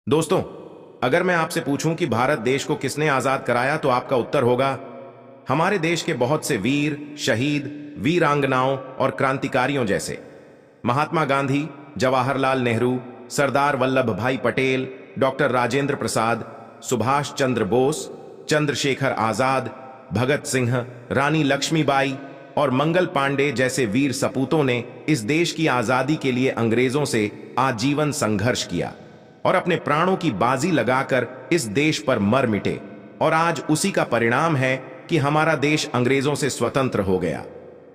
दोस्तों, अगर मैं आपसे पूछूं कि भारत देश को किसने आजाद कराया तो आपका उत्तर होगा हमारे देश के बहुत से वीर, शहीद, वीरांगनाओं और क्रांतिकारियों जैसे महात्मा गांधी, जवाहरलाल नेहरू, सरदार वल्लभ भाई पटेल, डॉक्टर राजेंद्र प्रसाद, सुभाष चंद्र बोस, चंद्रशेखर आजाद, भगत सिंह, रानी लक्ष्मीबाई और मंगल पांडे जैसे वीर सपूतों ने इस देश की आजादी के लिए अंग्रेजों से आजीवन संघर्ष किया और अपने प्राणों की बाजी लगाकर इस देश पर मर मिटे। और आज उसी का परिणाम है कि हमारा देश अंग्रेजों से स्वतंत्र हो गया।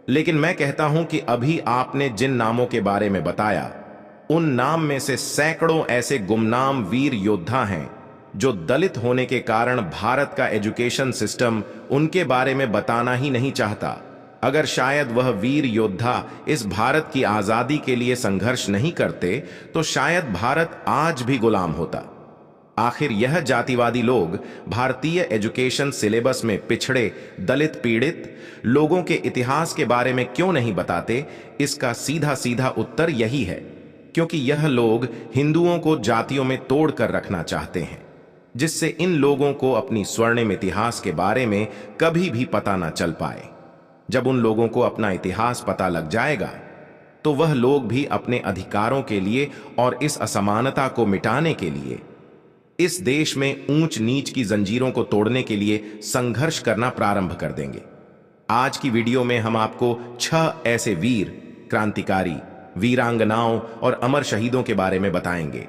लेकिन मैं कहता हूं कि अभी आपने जिन नामों के बारे में बताया, उन नाम में से सैकड़ों ऐसे गुमनाम वीर योद्धा हैं जो दलित होने के कारण भारत का एजुकेशन सिस्टम उनके बारे में बताना ही नहीं चाहता। अगर शायद वह वीर योद्धा इस भारत की आजादी के लिए संघर्ष नहीं करते तो शायद भारत आज भी गुलाम होता। आखिर यह जातिवादी लोग भारतीय एजुकेशन सिलेबस में पिछड़े, दलित, पीड़ित लोगों के इतिहास के बारे में क्यों नहीं बताते? इसका सीधा सीधा उत्तर यही है, क्योंकि यह लोग हिंदुओं को जातियों में तोड़ कर रखना चाहते हैं, जिससे इन लोगों को अपनी स्वर्णिम इतिहास के बारे में कभी भी पता ना चल पाए। जब उन लोगों को अपना इतिहास पता लग जाएगा तो वह लोग भी अपने अधिकारों के लिए और इस असमानता को मिटाने के लिए, इस देश में ऊंच नीच की जंजीरों को तोड़ने के लिए संघर्ष करना प्रारंभ कर देंगे। आज की वीडियो में हम आपको 6 ऐसे वीर, क्रांतिकारी, वीरांगनाओं और अमर शहीदों के बारे में बताएंगे।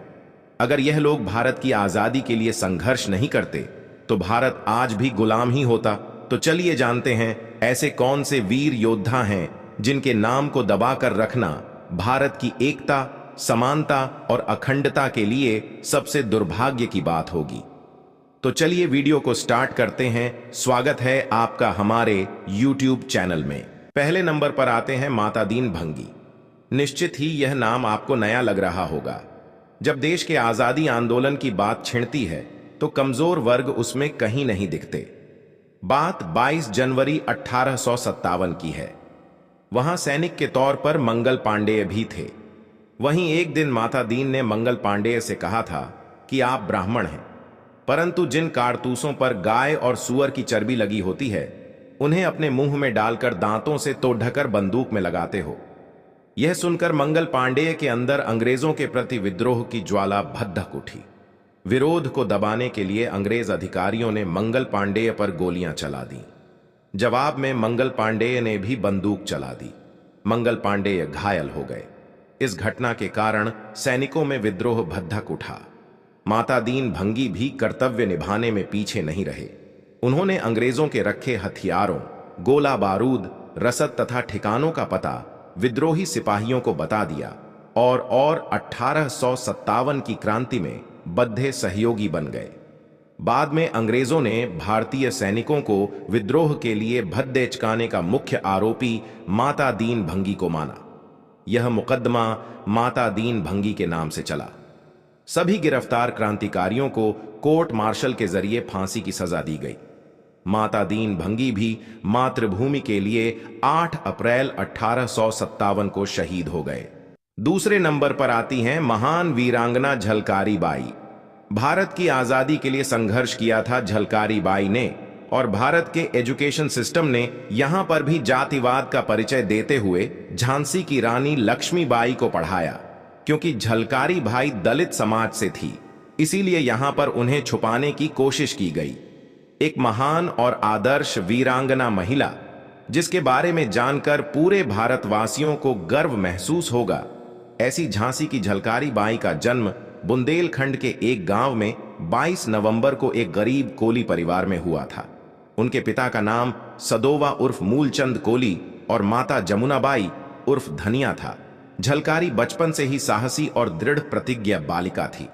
अगर यह लोग भारत की आजादी के लिए संघर्ष नहीं करते तो भारत आज भी गुलाम ही होता। तो चलिए जानते हैं ऐसे कौन से वीर योद्धा हैं जिनके नाम को दबाकर रखना भारत की एकता, समानता और अखंडता के लिए सबसे दुर्भाग्य की बात होगी। तो चलिए वीडियो को स्टार्ट करते हैं। स्वागत है आपका हमारे YouTube चैनल में। पहले नंबर पर आते हैं माता दीन भंगी। निश्चित ही यह नाम आपको नया लग रहा होगा। जब देश के आजादी आंदोलन की बात छिड़ती है तो कमजोर वर्ग उसमें कहीं नहीं दिखते। बात 22 जनवरी 1857 की है। वहां सैनिक के तौर पर मंगल पांडेय भी थे। वहीं एक दिन माता दीन ने मंगल पांडेय से कहा था कि आप ब्राह्मण हैं, परंतु जिन कारतूसों पर गाय और सूअर की चर्बी लगी होती है उन्हें अपने मुंह में डालकर दांतों से तो ढकर बंदूक में लगाते हो। यह सुनकर मंगल पांडेय के अंदर अंग्रेजों के प्रति विद्रोह की ज्वाला भद्दक उठी। विरोध को दबाने के लिए अंग्रेज अधिकारियों ने मंगल पांडेय पर गोलियां चला दी। जवाब में मंगल पांडेय ने भी बंदूक चला दी। मंगल पांडेय घायल हो गए। इस घटना के कारण सैनिकों में विद्रोह भद्दक उठा। माता दीन भंगी भी कर्तव्य निभाने में पीछे नहीं रहे। उन्होंने अंग्रेजों के रखे हथियारों, गोला बारूद, रसद तथा ठिकानों का पता विद्रोही सिपाहियों को बता दिया और 1857 की क्रांति में बद्ध सहयोगी बन गए। बाद में अंग्रेजों ने भारतीय सैनिकों को विद्रोह के लिए भद्दे चकाने का मुख्य आरोपी माता दीन भंगी को माना। यह मुकदमा माता दीन भंगी के नाम से चला। सभी गिरफ्तार क्रांतिकारियों को कोर्ट मार्शल के जरिए फांसी की सजा दी गई। माता दीन भंगी भी मातृभूमि के लिए 8 अप्रैल 1857 को शहीद हो गए। दूसरे नंबर पर आती हैं महान वीरांगना झलकारी बाई। भारत की आजादी के लिए संघर्ष किया था झलकारी बाई ने, और भारत के एजुकेशन सिस्टम ने यहां पर भी जातिवाद का परिचय देते हुए झांसी की रानी लक्ष्मीबाई को पढ़ाया। क्योंकि झलकारी बाई दलित समाज से थी, इसीलिए यहां पर उन्हें छुपाने की कोशिश की गई। एक महान और आदर्श वीरांगना महिला जिसके बारे में जानकर पूरे भारतवासियों को गर्व महसूस होगा, ऐसी झांसी की झलकारी बाई का जन्म बुंदेलखंड के एक गांव में 22 नवंबर को एक गरीब कोली परिवार में हुआ था। उनके पिता का नाम सदोवा उर्फ मूलचंद कोली और माता जमुनाबाई उर्फ धनिया था। झलकारी बचपन से ही साहसी और दृढ़ प्रतिज्ञा बालिका थी।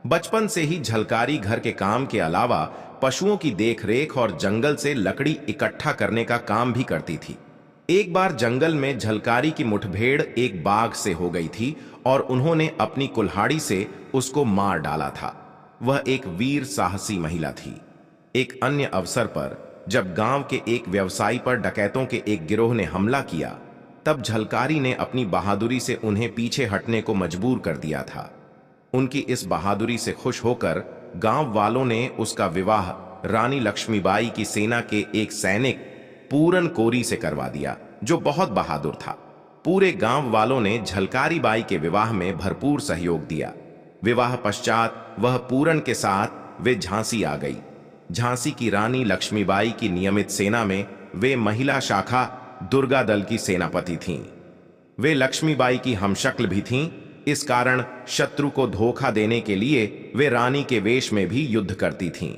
बचपन से ही झलकारी घर के काम के अलावा पशुओं की देखरेख और जंगल से लकड़ी इकट्ठा करने का काम भी करती थी। एक बार जंगल में झलकारी की मुठभेड़ एक बाघ से हो गई थी और उन्होंने अपनी कुल्हाड़ी से उसको मार डाला था। वह एक वीर साहसी महिला थी। एक अन्य अवसर पर जब गांव के एक व्यवसायी पर डकैतों के एक गिरोह ने हमला किया, तब झलकारी ने अपनी बहादुरी से उन्हें पीछे हटने को मजबूर कर दिया था। उनकी इस बहादुरी से खुश होकर गांव वालों ने उसका विवाह रानी लक्ष्मीबाई की सेना के एक सैनिक पूरन कोरी से करवा दिया, जो बहुत बहादुर था। पूरे गांव वालों ने झलकारी बाई के विवाह में भरपूर सहयोग दिया। विवाह पश्चात वह पूरन के साथ वे झांसी आ गई। झांसी की रानी लक्ष्मीबाई की नियमित सेना में वे महिला शाखा दुर्गा दल की सेनापति थीं। वे लक्ष्मीबाई की हमशक्ल भी थीं। इस कारण शत्रु को धोखा देने के लिए वे रानी के वेश में भी युद्ध करती थीं।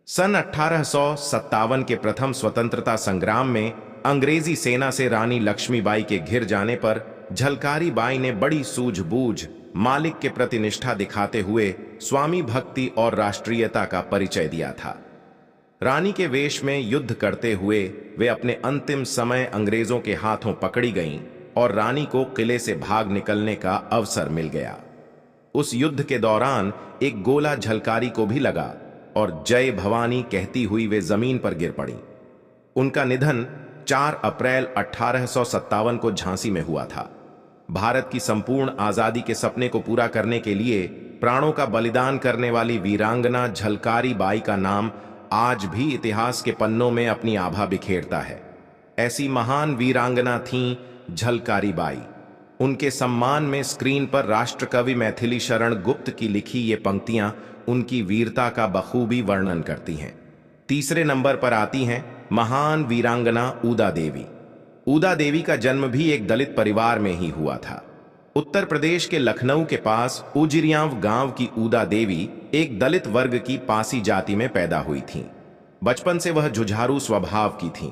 सन 1857 के प्रथम स्वतंत्रता संग्राम में अंग्रेजी सेना से रानी लक्ष्मीबाई के घिर जाने पर झलकारी बाई ने बड़ी सूझबूझ मालिक के प्रति निष्ठा दिखाते हुए स्वामी भक्ति और राष्ट्रीयता का परिचय दिया था। रानी के वेश में युद्ध करते हुए वे अपने अंतिम समय अंग्रेजों के हाथों पकड़ी गईं और रानी को किले से भाग निकलने का अवसर मिल गया। उस युद्ध के दौरान एक गोला झलकारी को भी लगा और जय भवानी कहती हुई वे जमीन पर गिर पड़ी। उनका निधन 4 अप्रैल 1857 को झांसी में हुआ था। भारत की संपूर्ण आजादी के सपने को पूरा करने के लिए प्राणों का बलिदान करने वाली वीरांगना झलकारी बाई का नाम आज भी इतिहास के पन्नों में अपनी आभा बिखेरता है। ऐसी महान वीरांगना थीं झलकारी बाई। उनके सम्मान में स्क्रीन पर राष्ट्रकवि मैथिली शरण गुप्त की लिखी ये पंक्तियां उनकी वीरता का बखूबी वर्णन करती हैं। तीसरे नंबर पर आती हैं महान वीरांगना ऊदा देवी। ऊदा देवी का जन्म भी एक दलित परिवार में ही हुआ था। उत्तर प्रदेश के लखनऊ के पास उजिरियांव गांव की ऊदा देवी एक दलित वर्ग की पासी जाति में पैदा हुई थीं। बचपन से वह जुझारू स्वभाव की थीं।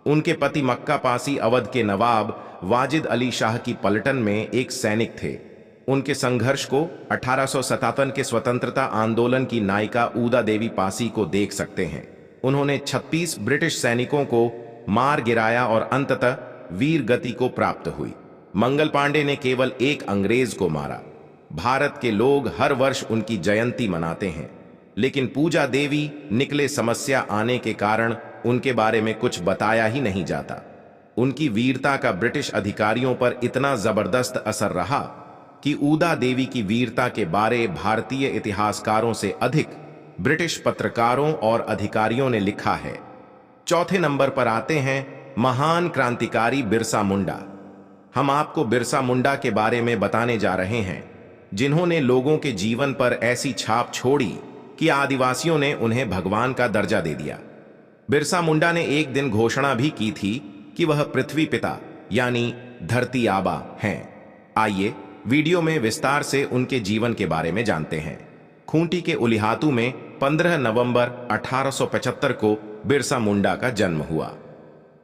उनके पति मक्का पासी अवध के नवाब वाजिद अली शाह की पलटन में एक सैनिक थे। उनके संघर्ष को 1857 के स्वतंत्रता आंदोलन की नायिका ऊदा देवी पासी को देख सकते हैं। उन्होंने 36 ब्रिटिश सैनिकों को मार गिराया और अंततः वीर गति को प्राप्त हुई। मंगल पांडे ने केवल एक अंग्रेज को मारा। भारत के लोग हर वर्ष उनकी जयंती मनाते हैं, लेकिन पूजा देवी निकले समस्या आने के कारण उनके बारे में कुछ बताया ही नहीं जाता। उनकी वीरता का ब्रिटिश अधिकारियों पर इतना जबरदस्त असर रहा कि ऊदा देवी की वीरता के बारे भारतीय इतिहासकारों से अधिक ब्रिटिश पत्रकारों और अधिकारियों ने लिखा है। चौथे नंबर पर आते हैं महान क्रांतिकारी बिरसा मुंडा। हम आपको बिरसा मुंडा के बारे में बताने जा रहे हैं, जिन्होंने लोगों के जीवन पर ऐसी छाप छोड़ी कि आदिवासियों ने उन्हें भगवान का दर्जा दे दिया। बिरसा मुंडा ने एक दिन घोषणा भी की थी कि वह पृथ्वी पिता यानी धरती आबा हैं। आइए वीडियो में विस्तार से उनके जीवन के बारे में जानते हैं। खूंटी के उलिहातू में 15 नवंबर 1875 को बिरसा मुंडा का जन्म हुआ।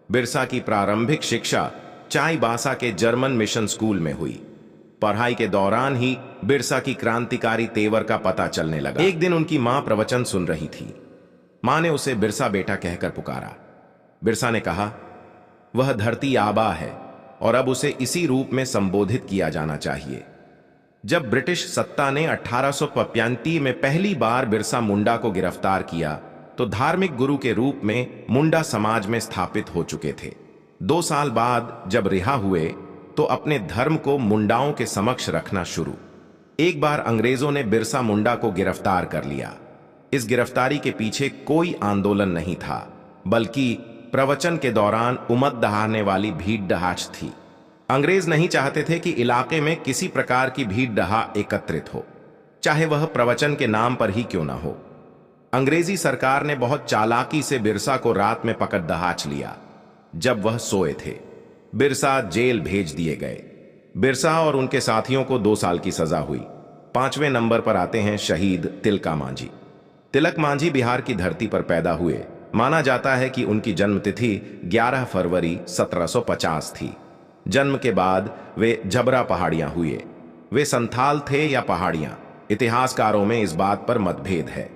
बिरसा की प्रारंभिक शिक्षा चाईबासा के जर्मन मिशन स्कूल में हुई। पढ़ाई के दौरान ही बिरसा की क्रांतिकारी तेवर का पता चलने लगा। एक दिन उनकी मां प्रवचन सुन रही थी। मां ने उसे बिरसा बेटा कहकर पुकारा। बिरसा ने कहा, वह धरती आबा है और अब उसे इसी रूप में संबोधित किया जाना चाहिए। जब ब्रिटिश सत्ता ने 1885 में पहली बार बिरसा मुंडा को गिरफ्तार किया तो धार्मिक गुरु के रूप में मुंडा समाज में स्थापित हो चुके थे। 2 साल बाद जब रिहा हुए तो अपने धर्म को मुंडाओं के समक्ष रखना शुरू। एक बार अंग्रेजों ने बिरसा मुंडा को गिरफ्तार कर लिया। इस गिरफ्तारी के पीछे कोई आंदोलन नहीं था, बल्कि प्रवचन के दौरान उमद दहाड़ने वाली भीड़ दहाड़ थी। अंग्रेज नहीं चाहते थे कि इलाके में किसी प्रकार की भीड़ दहाड़ एकत्रित हो, चाहे वह प्रवचन के नाम पर ही क्यों ना हो। अंग्रेजी सरकार ने बहुत चालाकी से बिरसा को रात में पकड़ दहाड़ लिया जब वह सोए थे। बिरसा जेल भेज दिए गए। बिरसा और उनके साथियों को 2 साल की सजा हुई। 5वें नंबर पर आते हैं शहीद तिलका मांझी। तिलक मांझी बिहार की धरती पर पैदा हुए। माना जाता है कि उनकी जन्मतिथि 11 फरवरी 1750 थी। जन्म के बाद वे जबरा पहाड़ियां हुए। वे संथाल थे या पहाड़ियां, इतिहासकारों में इस बात पर मतभेद है।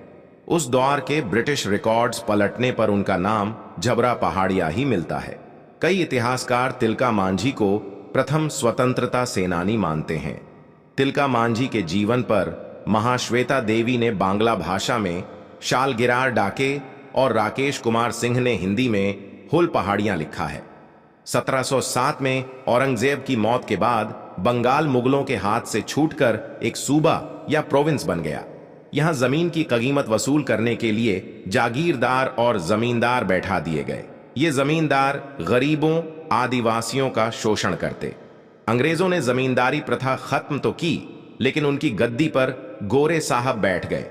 उस दौर के ब्रिटिश रिकॉर्ड्स पलटने पर उनका नाम जबरा पहाड़िया ही मिलता है। कई इतिहासकार तिलका मांझी को प्रथम स्वतंत्रता सेनानी मानते हैं। तिलका मांझी के जीवन पर महाश्वेता देवी ने बांग्ला भाषा में, शालगिरार डाके और राकेश कुमार सिंह ने हिंदी में हुल पहाड़ियां लिखा है। 1707 में औरंगजेब की मौत के बाद बंगाल मुगलों के हाथ से छूटकर एक सूबा या प्रोविंस बन गया। यहां जमीन की कीमत वसूल करने के लिए जागीरदार और जमींदार बैठा दिए गए। ये जमींदार गरीबों आदिवासियों का शोषण करते। अंग्रेजों ने जमींदारी प्रथा खत्म तो की, लेकिन उनकी गद्दी पर गोरे साहब बैठ गए।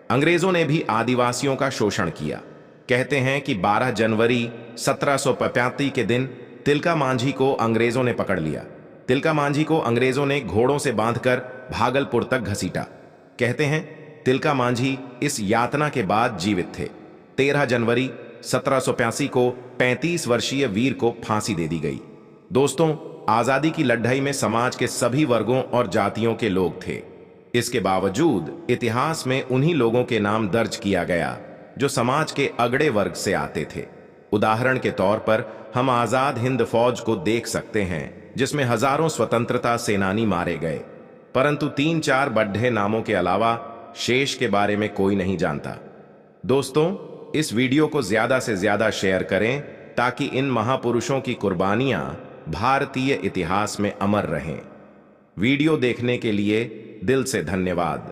अंग्रेजों ने भी आदिवासियों का शोषण किया। कहते हैं कि 12 जनवरी 1785 के दिन तिलका मांझी को अंग्रेजों ने पकड़ लिया। तिलका मांझी को अंग्रेजों ने घोड़ों से बांधकर भागलपुर तक घसीटा। कहते हैं तिलका मांझी इस यातना के बाद जीवित थे। 13 जनवरी 1785 को 35 वर्षीय वीर को फांसी दे दी गई। दोस्तों, आजादी की लड़ाई में समाज के सभी वर्गों और जातियों के लोग थे। इसके बावजूद इतिहास में उन्हीं लोगों के नाम दर्ज किया गया जो समाज के अगड़े वर्ग से आते थे। उदाहरण के तौर पर हम आजाद हिंद फौज को देख सकते हैं, जिसमें हजारों स्वतंत्रता सेनानी मारे गए, परंतु 3-4 बढ़े नामों के अलावा शेष के बारे में कोई नहीं जानता। दोस्तों, इस वीडियो को ज्यादा से ज्यादा शेयर करें ताकि इन महापुरुषों की कुर्बानियां भारतीय इतिहास में अमर रहें। वीडियो देखने के लिए दिल से धन्यवाद।